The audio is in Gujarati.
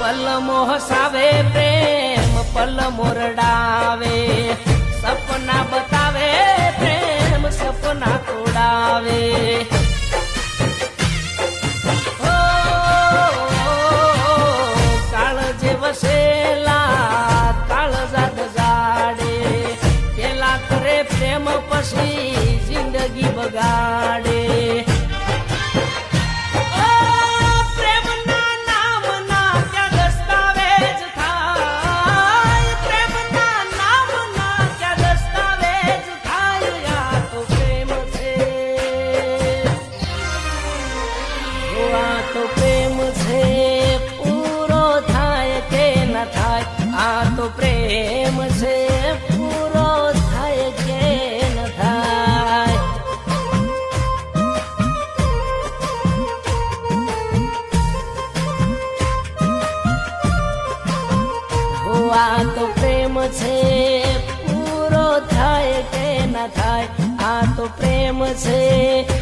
પલ મોહસાવે પ્રેમ પલ મોરડાવે સપના બતાવે પ્રેમ સપના તોડાવે કાળ જે વસેલા કાળજાદ જાડે પેલા કરે પ્રેમ પછી જિંદગી બગાડે આ તો પ્રેમ છે પૂરો થાય કે ન થાય આ તો પ્રેમ છે પૂરો થાય કે ન થાય આ તો પ્રેમ છે